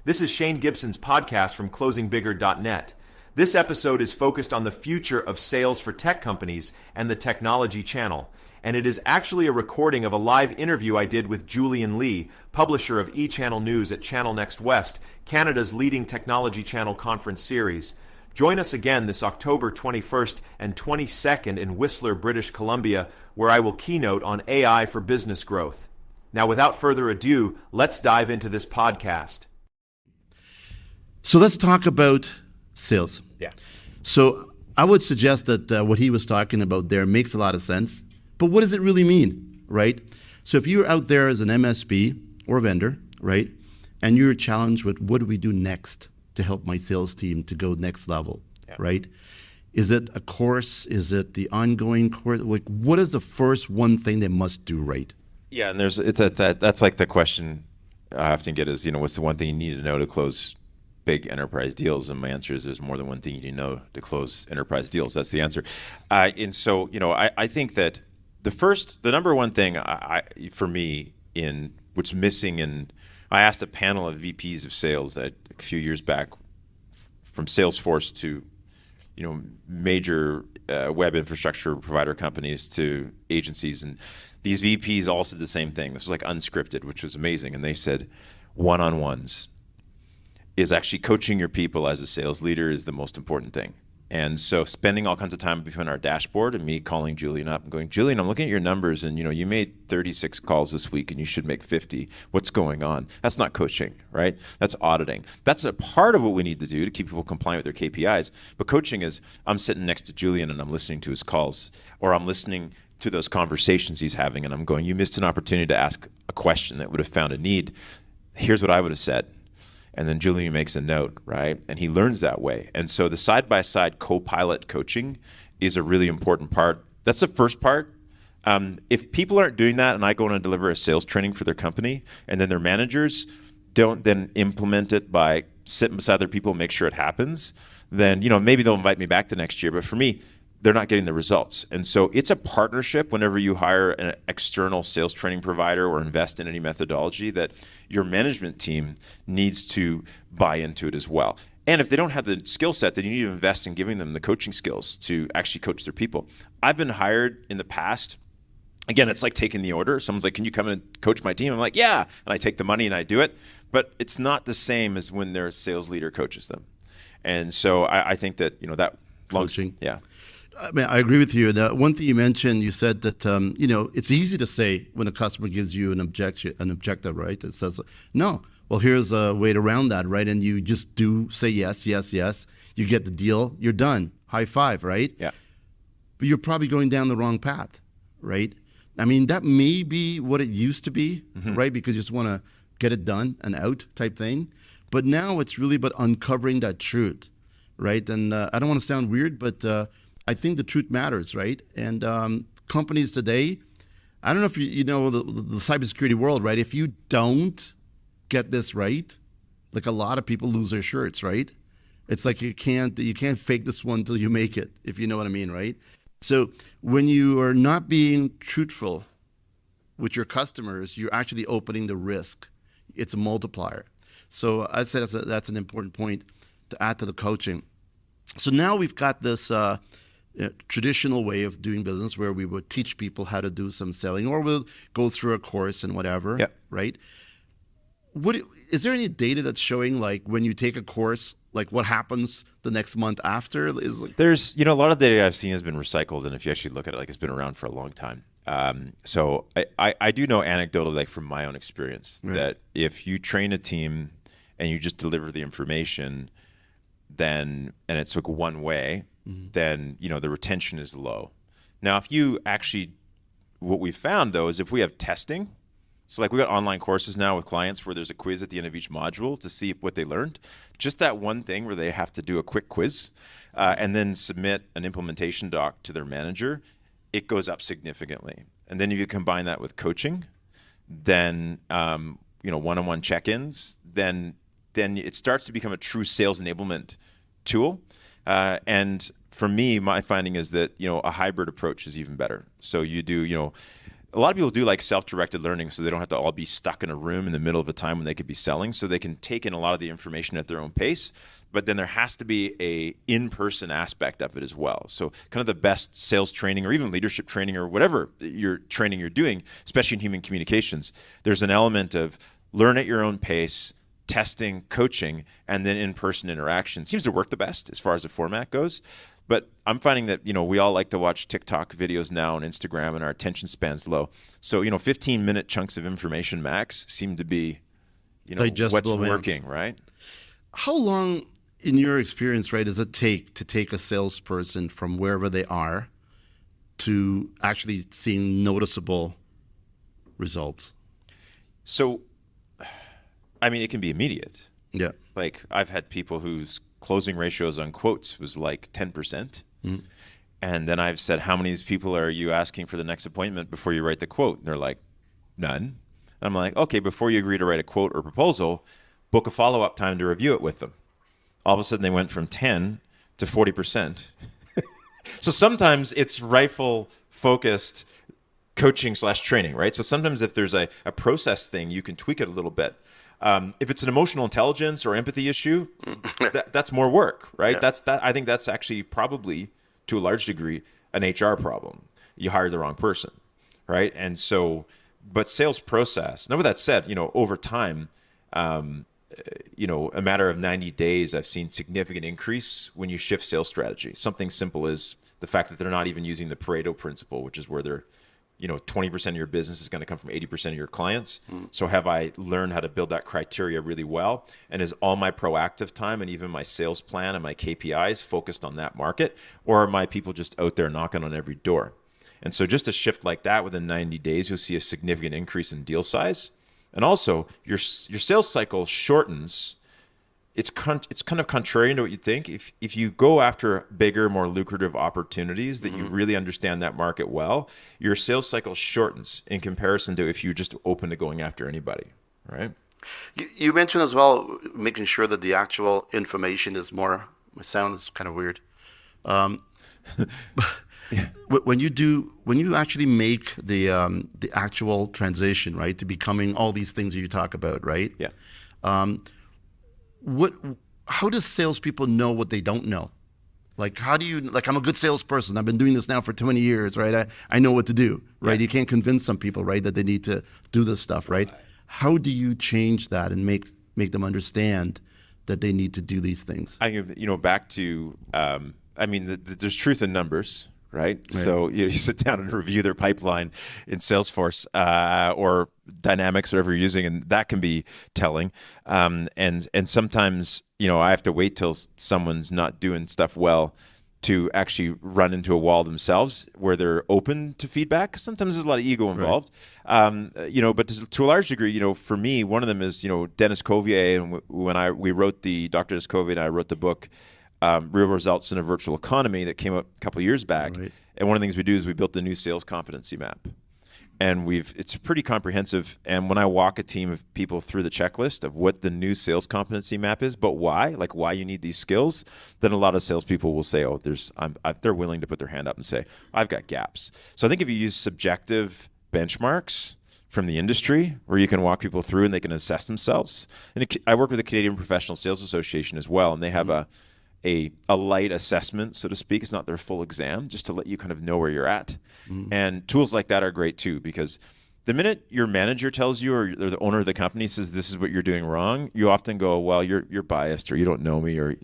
This is Shane Gibson's podcast from closingbigger.net. This episode is focused on the future of sales for tech companies and the technology channel. And it is actually a recording of a live interview I did with Julian Lee, publisher of echannelnews at Channel Next West, Canada's leading technology channel conference series. Join us again this October 21st and 22nd in Whistler, British Columbia, where I will keynote on AI for business growth. Now, without further ado, let's dive into this podcast. So let's talk about sales. Yeah. So I would suggest that what he was talking about there makes a lot of sense. But what does it really mean, right? So if you're out there as an MSP or vendor, right, and you're challenged with what do we do next to help my sales team to go next level, right? Is it a course? Is it the ongoing course? Like, what is the first one thing they must do right? Yeah, and that's like the question I often get is, what's the one thing you need to know to close big enterprise deals? And my answer is there's more than one thing you need to know to close enterprise deals. That's the answer. And so, I think that the number one thing for me in what's missing in, I asked a panel of VPs of sales a few years back from Salesforce to, major web infrastructure provider companies to agencies, and these VPs all said the same thing. This was like unscripted, which was amazing. And they said, one-on-ones is actually coaching your people as a sales leader is the most important thing. And so spending all kinds of time behind our dashboard and me calling Julian up and going, Julian, I'm looking at your numbers and you made 36 calls this week and you should make 50. What's going on? That's not coaching, right? That's auditing. That's a part of what we need to do to keep people compliant with their KPIs. But coaching is I'm sitting next to Julian and I'm listening to his calls, or I'm listening to those conversations he's having and I'm going, you missed an opportunity to ask a question that would have found a need. Here's what I would have said. And then Julian makes a note, right? And he learns that way. And so the side-by-side co-pilot coaching is a really important part. That's the first part. If people aren't doing that and I go in and deliver a sales training for their company and then their managers don't then implement it by sitting beside their people and make sure it happens, then maybe they'll invite me back the next year. But for me, they're not getting the results. And so it's a partnership whenever you hire an external sales training provider or invest in any methodology that your management team needs to buy into it as well. And if they don't have the skill set, then you need to invest in giving them the coaching skills to actually coach their people. I've been hired in the past. Again, it's like taking the order. Someone's like, can you come and coach my team? I'm like, yeah. And I take the money and I do it. But it's not the same as when their sales leader coaches them. And so I think that, that coaching. Yeah. I mean, I agree with you. One thing you mentioned, you said that, it's easy to say when a customer gives you an objective, right? It says, no, well, here's a way around that, right? And you just do say yes, yes, yes. You get the deal, you're done. High five, right? Yeah. But you're probably going down the wrong path, right? I mean, that may be what it used to be, right? Because you just want to get it done and out type thing. But now it's really about uncovering that truth, right? And I don't want to sound weird, but I think the truth matters, right? And companies today, I don't know if you know the cybersecurity world, right? If you don't get this right, like a lot of people lose their shirts, right? It's like you can't fake this one till you make it, if you know what I mean, right? So when you are not being truthful with your customers, you're actually opening the risk. It's a multiplier. So I'd say that's an important point to add to the coaching. So now we've got this traditional way of doing business where we would teach people how to do some selling, or we'll go through a course and whatever, right? Is there any data that's showing, like, when you take a course, like what happens the next month after? There's, a lot of data I've seen has been recycled, and if you actually look at it, like, it's been around for a long time. So I do know anecdotally, like from my own experience, that if you train a team and you just deliver the information, and it's like one way, then the retention is low. Now, if you actually, what we found though is if we have testing, so like we got online courses now with clients where there's a quiz at the end of each module to see what they learned. Just that one thing where they have to do a quick quiz and then submit an implementation doc to their manager, it goes up significantly. And then if you combine that with coaching, then one-on-one check-ins, then it starts to become a true sales enablement tool. And for me, my finding is that, a hybrid approach is even better. So you do, a lot of people do like self-directed learning, so they don't have to all be stuck in a room in the middle of a time when they could be selling, so they can take in a lot of the information at their own pace. But then there has to be a in-person aspect of it as well. So kind of the best sales training or even leadership training or whatever training you're doing, especially in human communications, there's an element of learn at your own pace, testing, coaching, and then in-person interaction. Seems to work the best as far as the format goes. But I'm finding that, we all like to watch TikTok videos now on Instagram, and our attention span's low. So, 15-minute chunks of information max seem to be, what's working, right? How long, in your experience, right, does it take to take a salesperson from wherever they are to actually seeing noticeable results? So, it can be immediate. Yeah. Like, I've had people whose closing ratios on quotes was like 10%. And then I've said, how many of these people are you asking for the next appointment before you write the quote? And they're like, none. And I'm like, okay, before you agree to write a quote or proposal, book a follow-up time to review it with them. All of a sudden they went from 10 to 40%. So sometimes it's rifle focused coaching / training, right? So sometimes if there's a process thing, you can tweak it a little bit. If it's an emotional intelligence or empathy issue, that's more work, right? Yeah. I think that's actually probably, to a large degree, an HR problem. You hired the wrong person, right? And so, but sales process. Now, with that said, over time, a matter of 90 days, I've seen significant increase when you shift sales strategy. Something simple as the fact that they're not even using the Pareto principle, which is where they're 20% of your business is going to come from 80% of your clients. So have I learned how to build that criteria really well? And is all my proactive time and even my sales plan and my KPIs focused on that market? Or are my people just out there knocking on every door? And so just a shift like that within 90 days, you'll see a significant increase in deal size. And also your sales cycle shortens. It's kind of contrarian to what you think. If you go after bigger, more lucrative opportunities that you really understand that market well, your sales cycle shortens in comparison to if you're just open to going after anybody, right? You mentioned as well making sure that the actual information is more. My sound is kind of weird. Yeah. When you actually make the actual transition, right, to becoming all these things that you talk about, right? Yeah. How does salespeople know what they don't know? Like, how do you, I'm a good salesperson. I've been doing this now for 20 years, right? I know what to do, right? Yeah. You can't convince some people, right, that they need to do this stuff, right? How do you change that and make them understand that they need to do these things? Back to, there's truth in numbers, right? So you sit down and review their pipeline in Salesforce or Dynamics, whatever you're using, and that can be telling. And sometimes, I have to wait till someone's not doing stuff well to actually run into a wall themselves where they're open to feedback. Sometimes there's a lot of ego involved. Right. But to a large degree, for me, one of them is, Dennis Covier, and when Dr. Dennis Covier and I wrote the book, Real Results in a Virtual Economy, that came out a couple of years back. Right. And one of the things we do is we built the new sales competency map. And it's pretty comprehensive. And when I walk a team of people through the checklist of what the new sales competency map is, but why, like why you need these skills, then a lot of salespeople will say, they're willing to put their hand up and say, I've got gaps. So I think if you use subjective benchmarks from the industry where you can walk people through and they can assess themselves. And I work with the Canadian Professional Sales Association as well, and they have a light assessment, so to speak. It's not their full exam, just to let you kind of know where you're at. And tools like that are great too, because the minute your manager tells you or the owner of the company says this is what you're doing wrong, you often go, well, you're biased, or you don't know me, or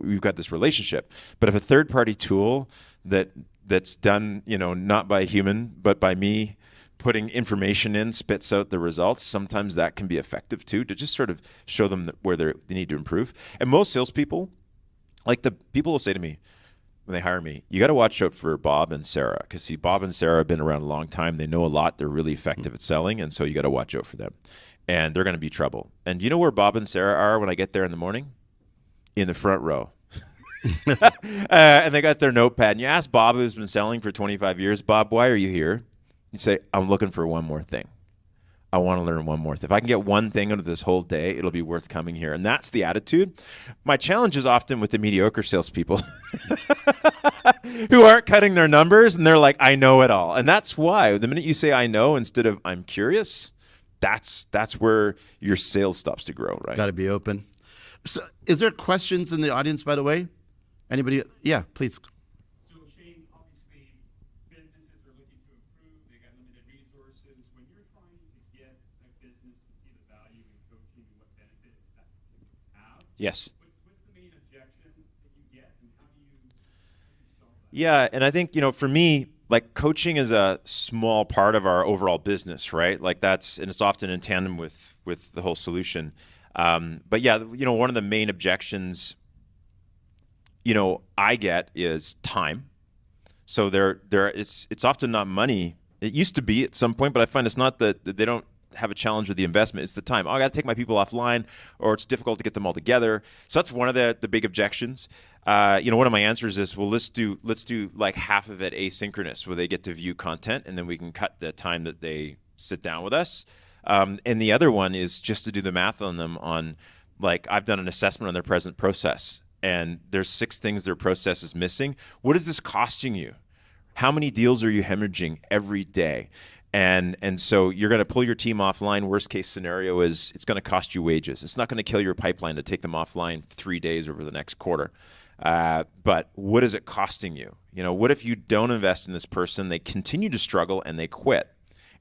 we've got this relationship. But if a third-party tool that's done, not by a human but by me putting information in spits out the results, sometimes that can be effective too, to just sort of show them where they need to improve. And most salespeople, like the people will say to me when they hire me, you got to watch out for Bob and Sarah, because Bob and Sarah have been around a long time. They know a lot. They're really effective at selling, and so you got to watch out for them. And they're going to be trouble. And do you know where Bob and Sarah are when I get there in the morning? In the front row. And they got their notepad. And you ask Bob, who's been selling for 25 years, Bob, why are you here? You say, I'm looking for one more thing. I want to learn one more thing. If I can get one thing out of this whole day, it'll be worth coming here. And that's the attitude. My challenge is often with the mediocre salespeople who aren't cutting their numbers, and they're like, I know it all. And that's why the minute you say I know instead of I'm curious, that's where your sales stops to grow, right? Got to be open. So, is there questions in the audience, by the way? Anybody? Yeah, please. So Shane, obviously, businesses are looking to improve. They got limited resources. When you're trying to get a business to see the value in coaching and what benefit that can have, Yes. what's the main objection that you get, and how do you solve that? Yeah, and I think, for me, like coaching is a small part of our overall business, right? Like and it's often in tandem with the whole solution. But yeah, one of the main objections, I get is time. So it's often not money. It used to be at some point, but I find it's not that they don't have a challenge with the investment. It's the time. Oh, I got to take my people offline, or it's difficult to get them all together. So that's one of the big objections. One of my answers is, well, let's do like half of it asynchronous, where they get to view content, and then we can cut the time that they sit down with us. And the other one is just to do the math on them on, like, I've done an assessment on their present process, and there's 6 things their process is missing. What is this costing you? How many deals are you hemorrhaging every day? And so you're going to pull your team offline. Worst case scenario is it's going to cost you wages. It's not going to kill your pipeline to take them offline 3 days over the next quarter. But what is it costing you? What if you don't invest in this person, they continue to struggle and they quit?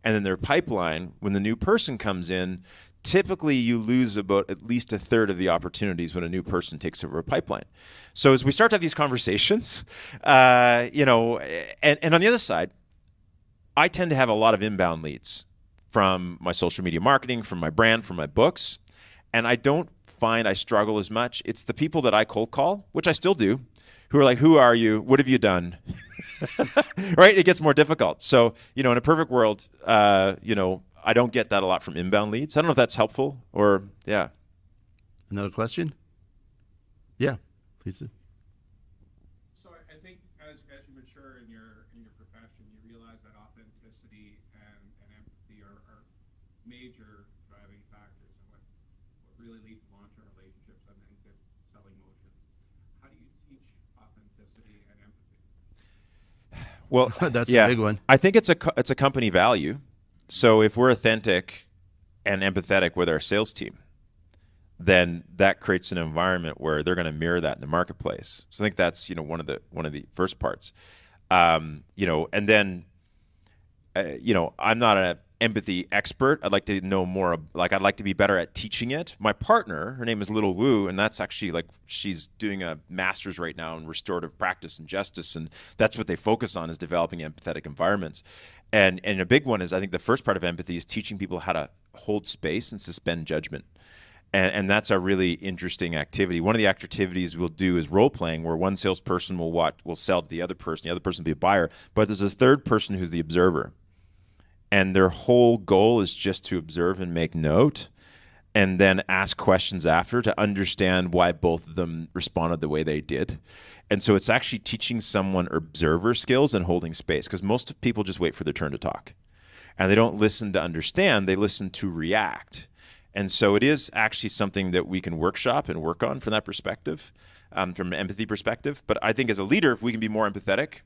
And then their pipeline, when the new person comes in, typically you lose about at least a third of the opportunities when a new person takes over a pipeline. So as we start to have these conversations, and on the other side, I tend to have a lot of inbound leads from my social media marketing, from my brand, from my books, and I don't find I struggle as much. It's the people that I cold call, which I still do, who are like, who are you? What have you done? Right? It gets more difficult. So, in a perfect world, I don't get that a lot from inbound leads. I don't know if that's helpful or, yeah. Another question? Yeah, please do. So I think as you mature in your profession, you realize that authenticity and empathy are major driving factors and what really lead to long-term relationships and good selling motions. How do you teach authenticity and empathy? Well, That's yeah, a big one. I think it's a company value. So if we're authentic and empathetic with our sales team, then that creates an environment where they're going to mirror that in the marketplace. So I think that's one of the first parts. And then I'm not an empathy expert. I'd like to know more. I'd like to be better at teaching it. My partner, her name is Little Wu, and that's actually she's doing a master's right now in restorative practice and justice, and that's what they focus on, is developing empathetic environments. And a big one is, I think the first part of empathy is teaching people how to hold space and suspend judgment. And that's a really interesting activity. One of the activities we'll do is role playing, where one salesperson will sell to the other person will be a buyer, but there's a third person who's the observer. And their whole goal is just to observe and make note, and then ask questions after to understand why both of them responded the way they did. And so it's actually teaching someone observer skills and holding space, because most people just wait for their turn to talk. And they don't listen to understand, they listen to react. And so it is actually something that we can workshop and work on from that perspective, from an empathy perspective. But I think as a leader, if we can be more empathetic,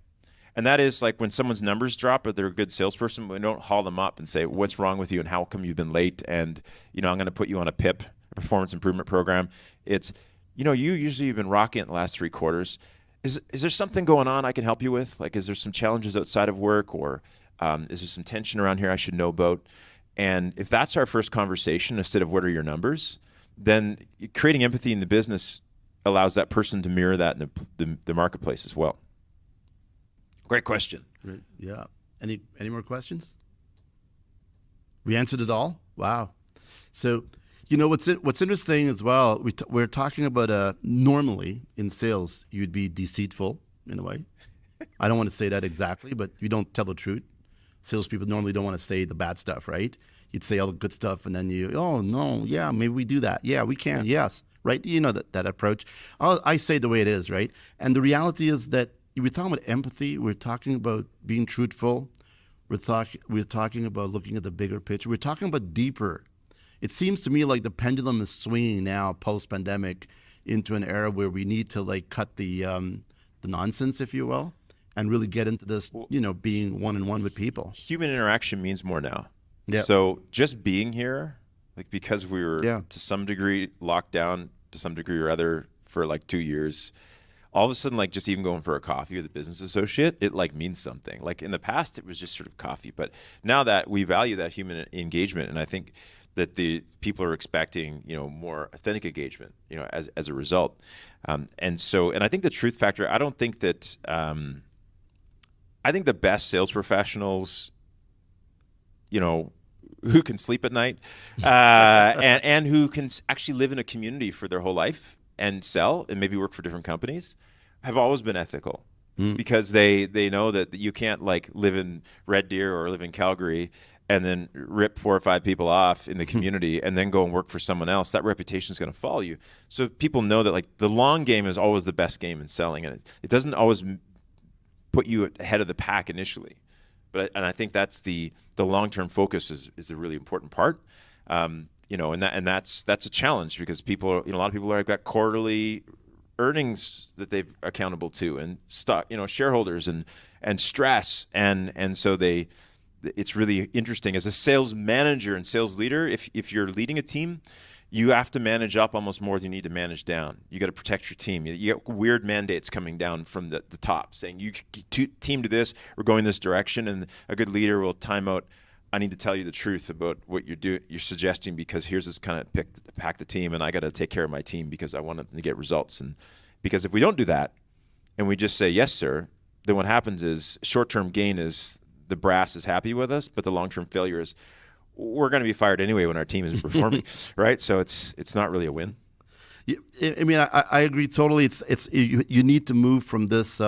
and that is like when someone's numbers drop or they're a good salesperson, we don't haul them up and say, what's wrong with you and how come you've been late? And, I'm going to put you on a PIP, a performance improvement program. It's, you've been rocking it in the last 3 quarters. Is there something going on I can help you with? Like, is there some challenges outside of work, or is there some tension around here I should know about? And if that's our first conversation, instead of what are your numbers, then creating empathy in the business allows that person to mirror that in the marketplace as well. Great question. Great. Yeah. Any more questions? We answered it all? Wow. So, what's interesting as well, we're talking about normally in sales, you'd be deceitful in a way. I don't want to say that exactly, but you don't tell the truth. Salespeople normally don't want to say the bad stuff, right? You'd say all the good stuff, and then oh, no, yeah, maybe we do that. Yeah, we can, yes, right? That approach. I say the way it is, right? And the reality is that we're talking about empathy. We're talking about being truthful. We're talking about looking at the bigger picture. We're talking about deeper. It seems to me like the pendulum is swinging now, post-pandemic, into an era where we need to cut the nonsense, if you will. and really get into this, being one-on-one with people. Human interaction means more now. Yeah. So just being here, like because we were to some degree locked down to some degree or other for like 2 years, all of a sudden, like just even going for a coffee with a business associate, it like means something. Like in the past, it was just sort of coffee, but now that we value that human engagement, and I think that the people are expecting, more authentic engagement, as a result. And I think the truth factor, I don't think that, I think the best sales professionals, who can sleep at night, and who can actually live in a community for their whole life and sell and maybe work for different companies, have always been ethical. Because they know that you can't like live in Red Deer or live in Calgary and then rip 4 or 5 people off in the community and then go and work for someone else. That reputation is going to follow you. So people know that like the long game is always the best game in selling, and it doesn't always put you ahead of the pack initially. And I think that's the long-term focus is a really important part. And that's a challenge because people, a lot of people are got quarterly earnings that they're accountable to, and stock, shareholders and stress, and so it's really interesting as a sales manager and sales leader. If you're leading a team, you have to manage up almost more than you need to manage down. You got to protect your team. You get weird mandates coming down from the top saying you team to this, we're going this direction, and a good leader will time out. I need to tell you the truth about what you're suggesting because here's this kind of pack the team, and I got to take care of my team because I want them to get results. And because if we don't do that and we just say yes sir, then what happens is short-term gain is the brass is happy with us, but the long-term failure is we're going to be fired anyway when our team isn't performing, right? So it's not really a win. I mean, I agree totally. It's you need to move from this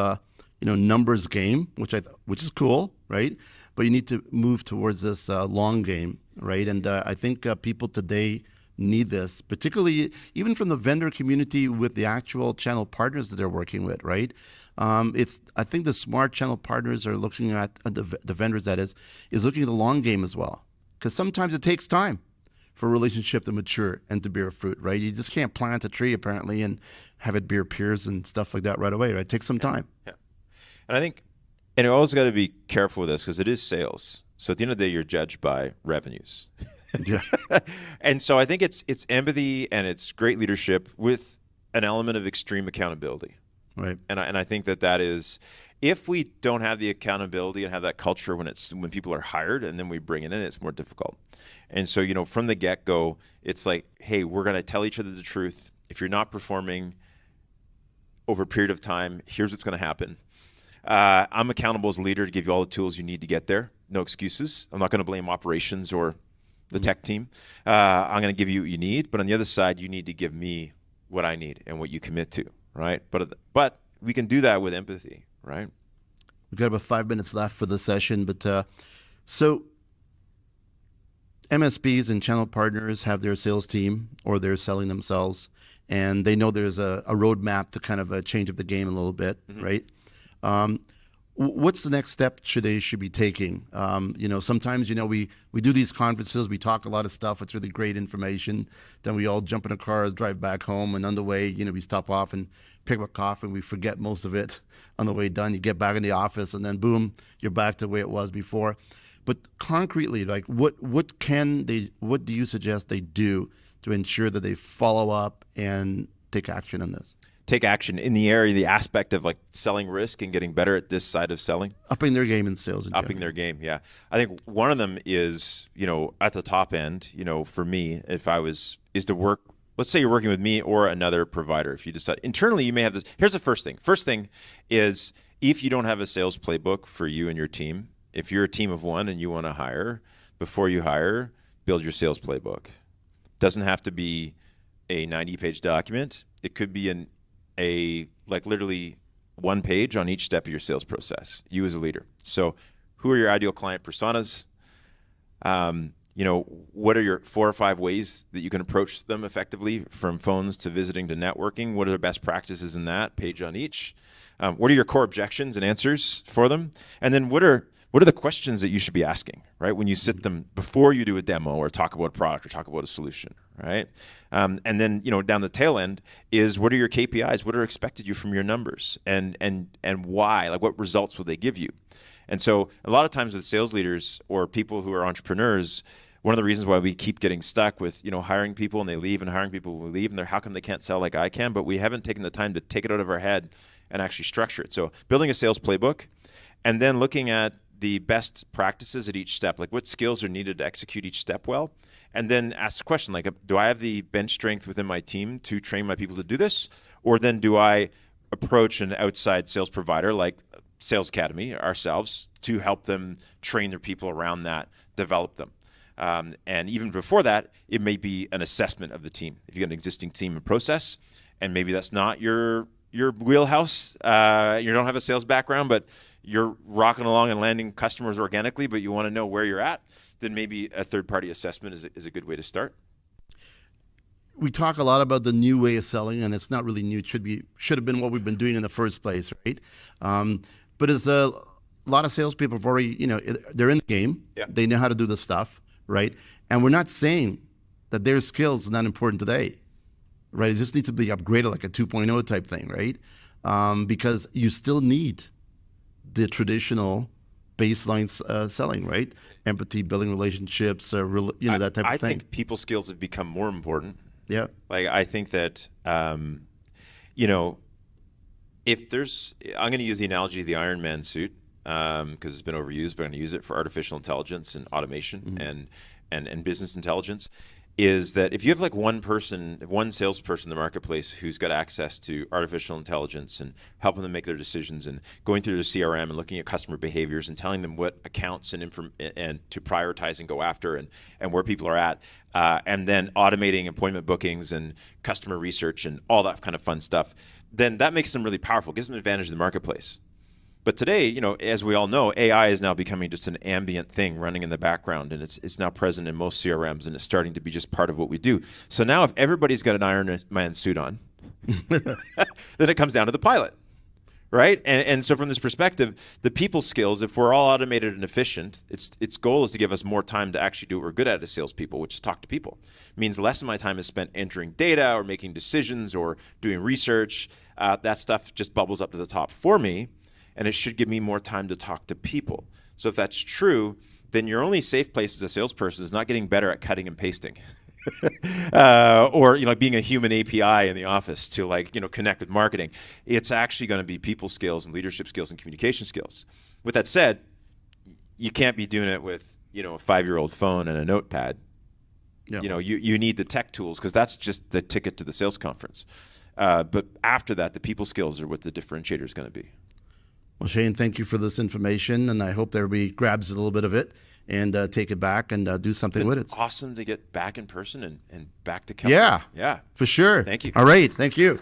numbers game, which is cool, right? But you need to move towards this long game, right? And I think people today need this, particularly even from the vendor community with the actual channel partners that they're working with, right? I think the smart channel partners are looking at the vendors that is looking at the long game as well, because sometimes it takes time for a relationship to mature and to bear fruit, right? You just can't plant a tree apparently and have it bear pears and stuff like that right away, right? It takes some time. Yeah, and I think, and you always got to be careful with this because it is sales. So at the end of the day, you're judged by revenues. Yeah. And so I think it's empathy and it's great leadership with an element of extreme accountability. Right. And I think that is, if we don't have the accountability and have that culture when people are hired and then we bring it in, it's more difficult. And so, from the get-go, it's like, hey, we're going to tell each other the truth. If you're not performing over a period of time, here's what's going to happen. I'm accountable as a leader to give you all the tools you need to get there. No excuses. I'm not going to blame operations or the tech team. I'm going to give you what you need. But on the other side, you need to give me what I need and what you commit to, right? But we can do that with empathy, right? We've got about 5 minutes left for the session. But so MSPs and channel partners have their sales team or they're selling themselves, and they know there's a roadmap to kind of change up the game a little bit, right? What's the next step they should be taking? Sometimes, we do these conferences, we talk a lot of stuff, it's really great information. Then we all jump in a car, drive back home, and on the way, we stop off and pick up a coffee, and we forget most of it on the way done. You get back in the office, and then boom, you're back to the way it was before. But concretely, like what do you suggest they do to ensure that they follow up and take action on this? Take action in the aspect of like selling risk and getting better at this side of selling. Upping their game in sales. Upping their game, yeah. I think one of them is, at the top end, for me, is to work, let's say you're working with me or another provider. If you decide, internally you may have this, here's the first thing. First thing is, if you don't have a sales playbook for you and your team, if you're a team of one and you want to hire, before you hire, build your sales playbook. Doesn't have to be a 90-page document. It could be literally 1 page on each step of your sales process, you as a leader. So who are your ideal client personas? What are your 4 or 5 ways that you can approach them effectively, from phones to visiting to networking? What are the best practices in that? Page on each. What are your core objections and answers for them? And then what are the questions that you should be asking, right? When you sit them before you do a demo or talk about a product or talk about a solution, right? And then, down the tail end is, what are your KPIs? What are expected you from your numbers, and why? Like, what results will they give you? And so a lot of times with sales leaders or people who are entrepreneurs, one of the reasons why we keep getting stuck with, hiring people and they leave, and hiring people who leave, and they're, how come they can't sell like I can? But we haven't taken the time to take it out of our head and actually structure it. So building a sales playbook, and then looking at the best practices at each step, like what skills are needed to execute each step well. And then ask the question, like, do I have the bench strength within my team to train my people to do this? Or then do I approach an outside sales provider like Sales Academy, ourselves, to help them train their people around that, develop them? And even before that, it may be an assessment of the team. If you got an existing team and process, and maybe that's not your wheelhouse, you don't have a sales background, but you're rocking along and landing customers organically, but you want to know where you're at, then maybe a third-party assessment is a good way to start. We talk a lot about the new way of selling, and it's not really new. It should have been what we've been doing in the first place, right? But as a lot of salespeople have already, they're in the game. Yeah. They know how to do the stuff, right? And we're not saying that their skills are not important today, right? It just needs to be upgraded, like a 2.0 type thing, right? Because you still need the traditional baseline selling, right? Empathy, building relationships, that type of thing. I think people skills have become more important. Yeah. Like, I think that, if there's, I'm going to use the analogy of the Iron Man suit, because it's been overused, but I'm going to use it for artificial intelligence and automation and business intelligence, is that if you have like one salesperson in the marketplace who's got access to artificial intelligence and helping them make their decisions and going through their CRM and looking at customer behaviors and telling them what accounts and to prioritize and go after and where people are at, and then automating appointment bookings and customer research and all that kind of fun stuff, then that makes them really powerful, gives them an advantage in the marketplace. But today, as we all know, AI is now becoming just an ambient thing running in the background, and it's now present in most CRMs, and it's starting to be just part of what we do. So now if everybody's got an Iron Man suit on, then it comes down to the pilot, right? And so from this perspective, the people skills, if we're all automated and efficient, its goal is to give us more time to actually do what we're good at as salespeople, which is talk to people. It means less of my time is spent entering data or making decisions or doing research. That stuff just bubbles up to the top for me. And it should give me more time to talk to people. So if that's true, then your only safe place as a salesperson is not getting better at cutting and pasting, or being a human API in the office to connect with marketing. It's actually going to be people skills and leadership skills and communication skills. With that said, you can't be doing it with a 5-year-old phone and a notepad. Yeah. You need the tech tools, because that's just the ticket to the sales conference. But after that, the people skills are what the differentiator is going to be. Well, Shane, thank you for this information, and I hope everybody grabs a little bit of it and take it back and do something with it. Awesome to get back in person and back to company. Yeah, yeah, for sure. Thank you. All right, thank you.